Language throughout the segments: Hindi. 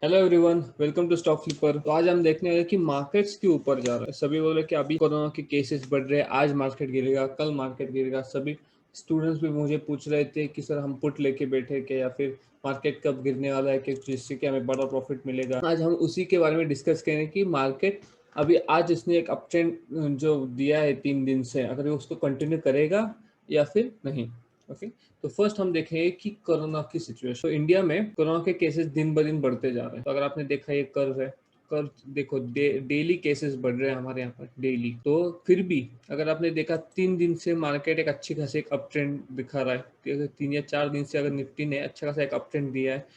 Hello everyone, welcome to stock flipper. तो आज हम देखने वाले कि मार्केट्स के ऊपर जा रहा है। सभी बोल रहे कि अभी कोरोना के केसेस बढ़ रहे हैं, आज मार्केट गिरेगा, कल मार्केट गिरेगा। सभी स्टूडेंट्स भी मुझे पूछ रहे थे कि सर हम पुट लेके बैठे क्या, या फिर मार्केट कब गिरने वाला है कि जिससे कि हमें बड़ा प्रॉफिट मिलेगा। आज हम उसी के बारे में डिस्कस करेंगे कि मार्केट अभी आज इसने एक अप ट्रेंड जो दिया है 3 दिन से, अगर ये उसको कंटिन्यू करेगा या फिर नहीं। ओके, तो फर्स्ट हम देखेंगे कि कोरोना की सिचुएशन। तो इंडिया में कोरोना के केसेस दिन ब दिन बढ़ते जा रहे हैं। तो अगर आपने देखा ये कर्व है, कर्व देखो, डेली केसेस बढ़ रहे हैं हमारे यहाँ पर डेली। तो फिर भी अगर आपने देखा 3 दिन से मार्केट एक अच्छी खासी एक अप ट्रेंड दिखा रहा है कि अगर 3 या 4 दिन से अगर निफ्टी ने अच्छा खासा एक अप ट्रेंड दिया है।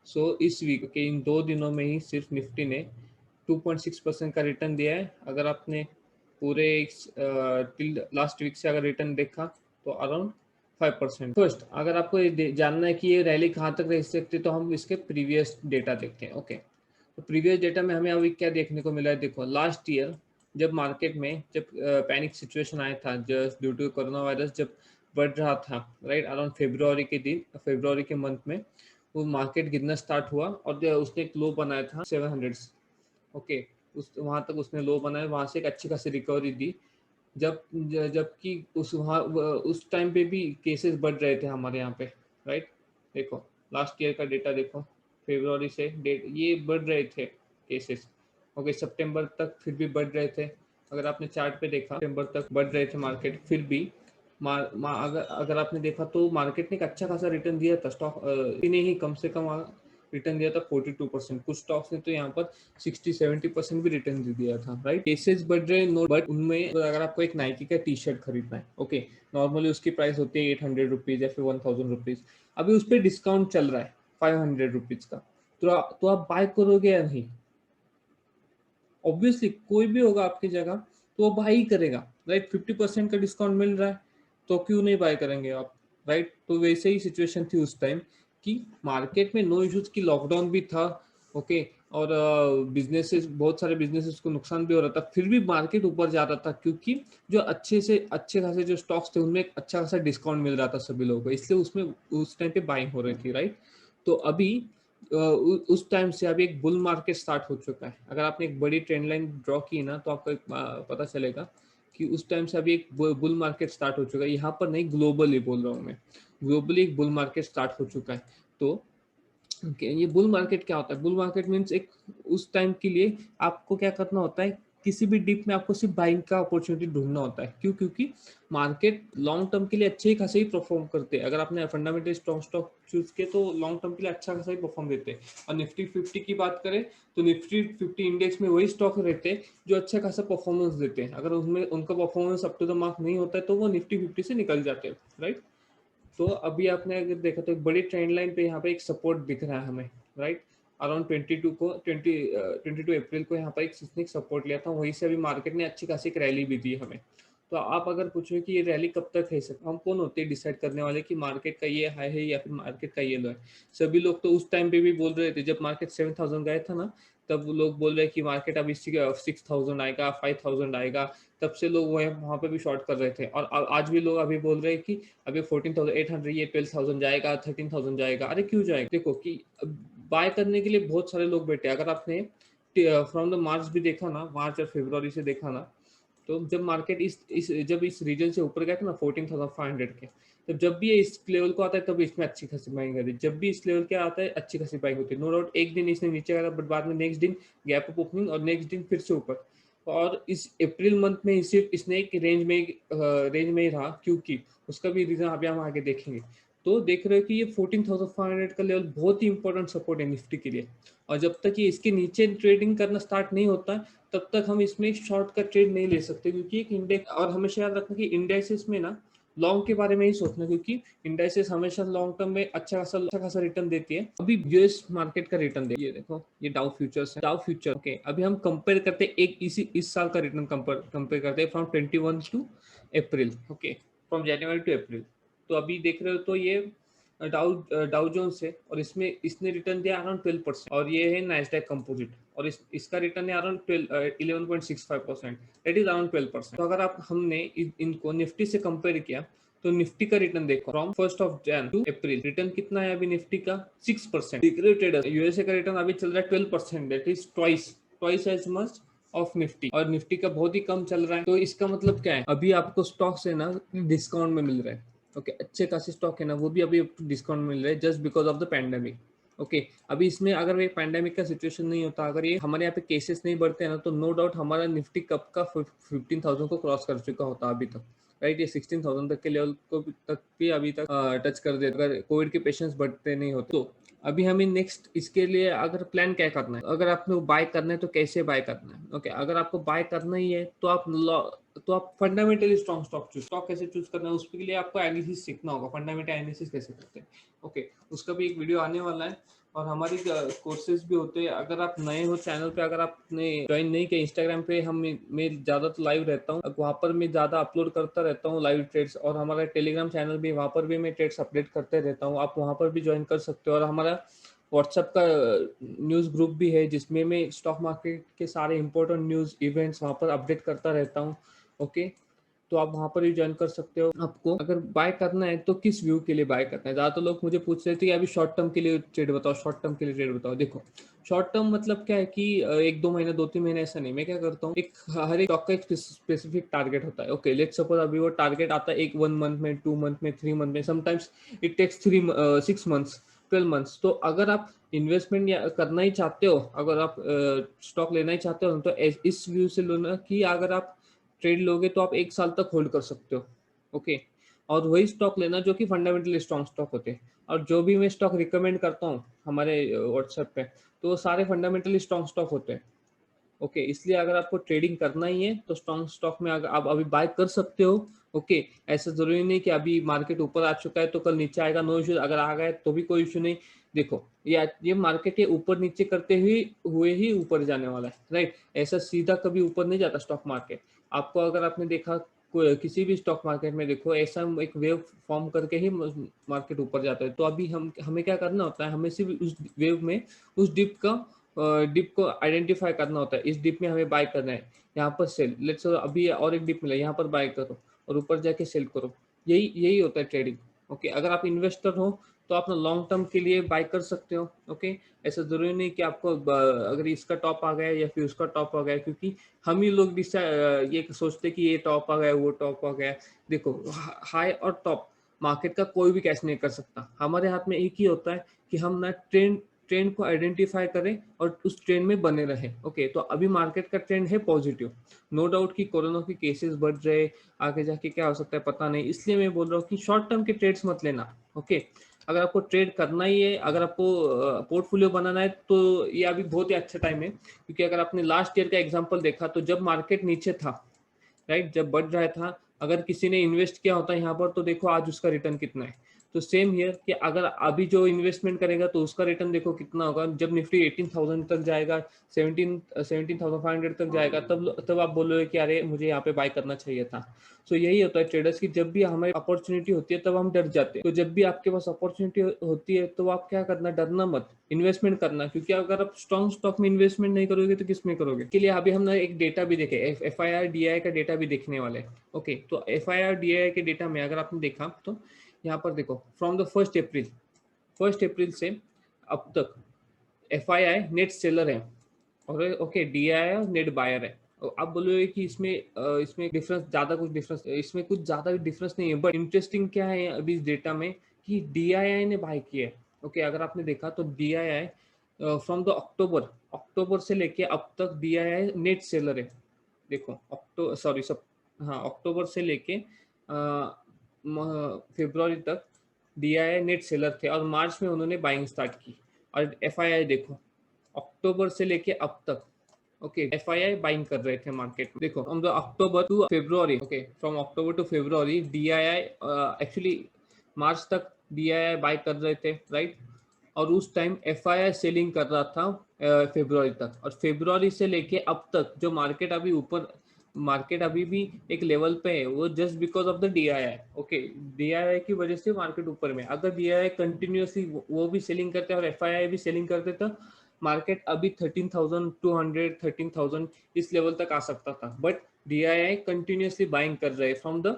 सो इस वीक के इन 2 दिनों में ही सिर्फ निफ्टी ने 2.6% का रिटर्न दिया है। अगर आपने पूरे टिल लास्ट वीक से अगर रिटर्न देखा तो अराउंड 5%। फर्स्ट, अगर आपको ये जानना है कि ये रैली कहाँ तक रह सकती है तो हम इसके प्रीवियस डेटा देखते हैं। ओके, तो प्रीवियस डेटा में हमें अभी क्या देखने को मिला है, देखो लास्ट ईयर जब मार्केट में जब पैनिक सिचुएशन आया था just due to corona virus, जब बढ़ रहा था राइट अराउंड फेब्रुवरी के मंथ में वो मार्केट गिरना स्टार्ट हुआ और उसने एक लो बनाया था 700। ओके, उस वहां तक उसने लो बनाया, वहां से एक अच्छी खासी रिकवरी दी। जबकि उस टाइम पे भी केसेस बढ़ रहे थे हमारे यहाँ पे राइट। देखो लास्ट ईयर का डेटा देखो, फरवरी से डेट ये बढ़ रहे थे केसेस। ओके, सितंबर तक फिर भी बढ़ रहे थे। अगर आपने चार्ट पे देखा सितंबर तक बढ़ रहे थे मार्केट, फिर भी अगर आपने देखा तो मार्केट ने एक अच्छा खासा रिटर्न दिया था। स्टॉक ने ही कम से कम रिटर्न दिया था 42%। कुछ स्टॉक्स ने तो यहाँ पर 60-70% भी रिटर्न दे दिया था राइट। केसेस बढ़ रहे नो, बट उनमें अगर आपको एक नाइकी का टी शर्ट खरीदना है, ओके, नॉर्मली उसकी प्राइस होती है 800 रुपीज या फिर 1000 रुपीज। अभी उस पर डिस्काउंट चल रहा है 500 रुपीज का। तो आप बाय करोगे या नहीं? ऑब्वियसली कोई भी होगा आपकी जगह तो वो बाय ही करेगा राइट। 50% का डिस्काउंट मिल रहा है तो क्यों नहीं बाय करेंगे आप राइट। तो वैसे ही सिचुएशन थी उस टाइम कि मार्केट में नो इश्यूज की, लॉकडाउन भी था। ओके, और बिजनेसेस, बहुत सारे बिजनेसेस को नुकसान भी हो रहा था, फिर भी मार्केट ऊपर जा रहा था क्योंकि जो अच्छे खासे जो स्टॉक्स थे उनमें एक अच्छा खासा डिस्काउंट मिल रहा था सभी लोगों को, इसलिए उसमें उस टाइम पे बाइंग हो रही थी राइट। तो अभी उस टाइम से अभी एक बुल मार्केट स्टार्ट हो चुका है। अगर आपने एक बड़ी ट्रेंड लाइन ड्रॉ की ना तो आपको एक पता चलेगा कि उस टाइम से अभी एक बुल मार्केट स्टार्ट हो चुका है। यहाँ पर नहीं, ग्लोबली बोल रहा हूँ मैं, ग्लोबली एक बुल मार्केट स्टार्ट हो चुका है। तो ये बुल मार्केट क्या होता है? बुल मार्केट मीन्स एक उस टाइम के लिए आपको क्या करना होता है, किसी भी डिप में आपको सिर्फ बाइंग का अपॉर्चुनिटी ढूंढना होता है। क्यों? क्योंकि मार्केट लॉन्ग टर्म के लिए अच्छे ही खासे ही परफॉर्म करते हैं। अगर आपने फंडामेंटल स्टॉक चूज किए तो लॉन्ग टर्म के लिए अच्छा खासा ही परफॉर्म देते हैं। और निफ्टी 50 की बात करें तो निफ्टी 50 इंडेक्स में वही स्टॉक रहते हैं जो अच्छा खासा परफॉर्मेंस देते हैं। अगर उसमें उनका performance up to the mark नहीं होता है तो वो निफ्टी 50 से निकल जाते हैं राइट। तो अभी आपने अगर देखा तो एक बड़ी ट्रेंड लाइन पे यहाँ पे एक सपोर्ट दिख रहा है हमें राइट। अराउंड 22 अप्रैल को यहाँ पर एक सिस्मिक सपोर्ट लिया था, वहीं से अभी मार्केट ने अच्छी खासी एक रैली भी दी हमें। तो आप अगर पूछो कि ये रैली कब तक है सकता, हम कौन होते हैं डिसाइड करने वाले कि मार्केट का ये हाई है या फिर मार्केट का ये लो है? सभी लोग तो उस टाइम पे भी बोल रहे थे जब मार्केट 7000 गए था ना, तब लोग बोल रहे हैं कि मार्केट अभी 6000 आएगा, 5000 आएगा। तब से लोग वहाँ पे भी शॉर्ट कर रहे थे। और आज भी लोग अभी बोल रहे हैं कि अभी 14,800, ये 12,000 जाएगा, 13,000 जाएगा। अरे क्यों जाएगा? देखो कि बाय करने के लिए बहुत सारे लोग बैठे। अगर आपने फ्रॉम द मार्च भी देखा ना, मार्च और फरवरी से देखा ना, तो जब मार्केट जब इस रीजन से ऊपर गया था ना 14,500 के, तब जब भी ये इस लेवल को आता है तब इसमें अच्छी खासी बाइंग होती है। जब भी इस लेवल के आता है अच्छी खासी बाइंग होती है। नो डाउट एक दिन इसने नीचे गया बट बाद में नेक्स्ट दिन गैप अप ओपनिंग और नेक्स्ट दिन फिर से ऊपर। और इस अप्रैल मंथ में सिर्फ इसने एक रेंज में ही रहा, क्योंकि उसका भी रीजन अभी हम आगे देखेंगे। तो देख रहे हो कि ये 14,500 का लेवल बहुत ही इंपॉर्टेंट सपोर्ट है निफ्टी के लिए। और जब तक ये इसके नीचे ट्रेडिंग करना स्टार्ट नहीं होता तब तक हम इसमें शॉर्ट का ट्रेड नहीं ले सकते, क्योंकि एक इंडेक्स, और हमेशा याद रखना कि इंडेक्सेस में ना लॉन्ग के बारे में ही सोचना, क्योंकि इंडेक्सेस हमेशा लॉन्ग टर्म में अच्छा खासा रिटर्न देती है। अभी यूएस मार्केट का रिटर्न ये देखो, ये डाउ फ्यूचर्स है, डाउ फ्यूचर। ओके, अभी हम कंपेयर करते हैं एक इस साल का रिटर्न कंपेयर करते हैं from 21 to April. Okay, from January to April. तो अभी देख रहे हो तो ये डाउ जोन्स है और इसमें इसने रिटर्न दिया अराउंड 12%। और ये है नाइस्डैक कंपोजिट और इसका रिटर्न है अराउंड 11.65%, दैट इज अराउंड 12%। तो अगर आप हमने इनको निफ्टी से कंपेयर किया तो निफ्टी का रिटर्न देखो फ्रॉम 1 टू अप्रैल, रिटर्न कितना है अभी निफ्टी का 6%। यूएसए का रिटर्न अभी चल रहा है 12%, that is twice as much of Nifty, और निफ्टी का बहुत ही कम चल रहा है। तो इसका मतलब क्या है, अभी आपको स्टॉक्स है ना डिस्काउंट में मिल रहा है। ओके, अच्छे खासे स्टॉक है ना वो भी अभी डिस्काउंट मिल रहे हैं just because of the pandemic. Okay, अभी इसमें अगर ये पैंडेमिक का सिचुएशन नहीं होता, अगर ये हमारे यहाँ पे केसेस नहीं बढ़ते हैं ना, तो नो डाउट हमारा निफ्टी कब का 15,000 को क्रॉस कर चुका होता अभी तक, राइट। ये 16,000 तक के लेवल को तक भी अभी तक टच कर दे अगर कोविड के पेशेंट्स बढ़ते नहीं होते। तो अभी हमें नेक्स्ट इसके लिए अगर प्लान क्या करना है, अगर आपको बाय करना है तो कैसे बाय करना है। ओके, अगर आपको बाय करना ही है तो आप फंडामेंटली स्ट्रॉन्ग स्टॉक कैसे चूज करना है, उसके लिए आपको एनालिसिस सीखना होगा, फंडामेंटल एनालिसिस कैसे करते हैं। ओके, उसका भी एक वीडियो आने वाला है, और हमारी कोर्सेज भी होते हैं। अगर आप नए हो चैनल पे, अगर आपने ज्वाइन नहीं किया, इंस्टाग्राम पे मैं ज़्यादा तो लाइव रहता हूँ, वहाँ पर मैं ज़्यादा अपलोड करता रहता हूँ लाइव ट्रेड्स, और हमारा टेलीग्राम चैनल भी, वहाँ पर भी मैं ट्रेड्स अपडेट करते रहता हूँ, आप वहाँ पर भी ज्वाइन कर सकते हो। और हमारा व्हाट्सएप का न्यूज़ ग्रुप भी है जिसमें मैं स्टॉक मार्केट के सारे इंपॉर्टेंट न्यूज़ इवेंट्स वहाँ पर अपडेट करता रहता हूँ। ओके, तो आप वहाँ पर भी ज्वाइन कर सकते हो। आपको अगर बाय करना है तो किस व्यू के लिए बाय करना है, ज़्यादातर लोग मुझे पूछ रहे थे कि अभी शॉर्ट टर्म के लिए ट्रेड बताओ, शॉर्ट टर्म के लिए ट्रेड बताओ। देखो, शॉर्ट टर्म मतलब क्या है कि 1-2 महीने 2-3 महीने ऐसा नहीं। मैं क्या करता हूँ, हर एक स्टॉक का एक स्पेसिफिक टारगेट होता है। ओके, लेट्स सपोज अभी वो टारगेट आता है 1 मंथ में, 2 मंथ में, 3 मंथ में, sometimes it takes 6 months, 12 months. तो अगर आप इन्वेस्टमेंट या करना ही चाहते हो, अगर आप स्टॉक लेना ही चाहते हो, तो इस व्यू से लो ना कि अगर आप ट्रेड लोगे तो आप 1 साल तक होल्ड कर सकते हो। ओके, और वही स्टॉक लेना जो कि फंडामेंटली स्ट्रॉन्ग स्टॉक होते हैं। और जो भी मैं स्टॉक रिकमेंड करता हूँ हमारे व्हाट्सएप पे, तो वो सारे फंडामेंटली स्ट्रॉन्ग स्टॉक होते हैं। ओके, इसलिए अगर आपको ट्रेडिंग करना ही है तो स्ट्रॉन्ग स्टॉक में अगर आप अभी बाय कर सकते हो। ओके, ऐसा जरूरी नहीं कि अभी मार्केट ऊपर आ चुका है तो कल नीचे आएगा, नो इशू। अगर आ गया तो भी कोई इशू नहीं। देखो, ये मार्केट ये ऊपर नीचे करते हुए ही ऊपर जाने वाला है, राइट। ऐसा सीधा कभी ऊपर नहीं जाता स्टॉक मार्केट। आपको अगर आपने देखा किसी भी स्टॉक मार्केट में, देखो ऐसा एक वेव फॉर्म करके ही मार्केट ऊपर जाता है। तो अभी हमें क्या करना होता है, हमें सिर्फ उस वेव में उस डिप को आइडेंटिफाई करना होता है। इस डिप में हमें बाय करना है, यहाँ पर सेल, लेट्स अभी और एक डिप मिला, यहाँ पर बाय करो और ऊपर जाके सेल करो। यही होता है ट्रेडिंग। ओके, अगर आप इन्वेस्टर हो तो आप लॉन्ग टर्म के लिए बाय कर सकते हो। ओके, ऐसा जरूरी नहीं कि आपको अगर इसका टॉप आ गया या फिर उसका टॉप आ गया, क्योंकि हम ही लोग ये सोचते कि ये टॉप आ गया, वो टॉप आ गया। देखो, हाई और टॉप मार्केट का कोई भी कैच नहीं कर सकता। हमारे हाथ में एक ही होता है कि हम ना ट्रेंड को आइडेंटिफाई करें और उस ट्रेंड में बने रहे। ओके, तो अभी मार्केट का ट्रेंड है पॉजिटिव, नो डाउट कि कोरोना के केसेस बढ़ रहे, आगे जाके क्या हो सकता है पता नहीं। इसलिए मैं बोल रहा हूँ कि शॉर्ट टर्म के ट्रेड्स मत लेना। ओके, अगर आपको ट्रेड करना ही है, अगर आपको पोर्टफोलियो बनाना है, तो ये अभी बहुत ही अच्छा टाइम है। क्योंकि अगर आपने लास्ट ईयर का एग्जाम्पल देखा तो जब मार्केट नीचे था, राइट, जब बढ़ रहा था, अगर किसी ने इन्वेस्ट किया होता यहाँ पर तो देखो आज उसका रिटर्न कितना है। तो सेम हियर कि अगर अभी जो इन्वेस्टमेंट करेगा तो उसका रिटर्न देखो कितना होगा। जब निफ्टी 18,000 तक जाएगा, 17,500 तक जाएगा, तब आप बोलोगे कि अरे मुझे यहाँ पे बाय करना चाहिए था। सो यही होता है ट्रेडर्स की, जब भी हमें अपॉर्चुनिटी होती है तब हम डर जाते हैं। तो जब भी आपके पास अपॉर्चुनिटी होती है तो आप क्या करना, डरना मत, इन्वेस्टमेंट करना। क्योंकि अगर आप स्ट्रॉन्ग स्टॉक में इन्वेस्टमेंट नहीं करोगे तो किस में करोगे। के लिए अभी हम ना एक डेटा भी देखे, FIR DI का डेटा भी देखने वाले हैं। ओके, तो FIR DI के डेटा में अगर आपने देखा तो यहाँ पर देखो, फ्रॉम द 1 अप्रैल से अब तक FII नेट सेलर है, और ओके DI नेट बायर है। आप बोलोगे कि इसमें डिफरेंस, ज्यादा कुछ डिफरेंस, इसमें कुछ ज्यादा डिफरेंस नहीं है। बट इंटरेस्टिंग क्या है अभी इस डेटा में कि DII ने बाय किया है। ओके, अगर आपने देखा तो DII फ्रॉम द अक्टूबर से लेके अब तक DII नेट सेलर है। देखो, अक्टूबर से लेके फरवरी तक DII नेट सेलर थे, और मार्च में उन्होंने बाइंग स्टार्ट की। और FII देखो, अक्टूबर से लेके अब तक, ओके, FII बाइंग कर रहे थे मार्केट में। देखो, from the October to February, okay, from October to February DII actually मार्च तक DII बाय कर रहे थे, राइट। और उस टाइम FII सेलिंग कर रहा था फेब्रुवरी तक। और फेब्रुवरी से लेके अब तक जो मार्केट अभी भी एक लेवल पे है, वो just because of the DII। Okay, DII की वजह से मार्केट ऊपर में। अगर DII कंटिन्यूसली वो भी सेलिंग करते और FII भी सेलिंग करते तो मार्केट अभी 13,200 13,000 इस लेवल तक आ सकता था, बट DII कंटिन्यूअसली बाइंग कर रहे हैं फ्रॉम द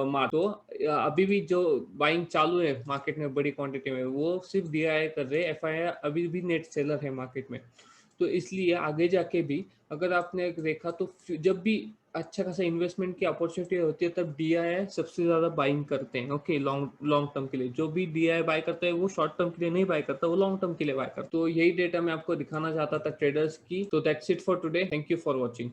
मार्केट। तो अभी भी जो बाइंग चालू है मार्केट में बड़ी क्वांटिटी में, वो सिर्फ DII कर रहे हैं, FII अभी भी नेट सेलर है मार्केट में। तो इसलिए आगे जाके भी अगर आपने देखा तो जब भी अच्छा खासा इन्वेस्टमेंट की अपॉर्चुनिटी होती है तब DII सबसे ज्यादा बाइंग करते हैं। ओके, लॉन्ग लॉन्ग टर्म के लिए जो भी DII बाय करता है वो शॉर्ट टर्म के लिए नहीं बाय करता, वो लॉन्ग टर्म के लिए बाय करता है। तो यही डेटा मैं आपको दिखाना चाहता था ट्रेडर्स की। तो that's it for today, thank you for watching.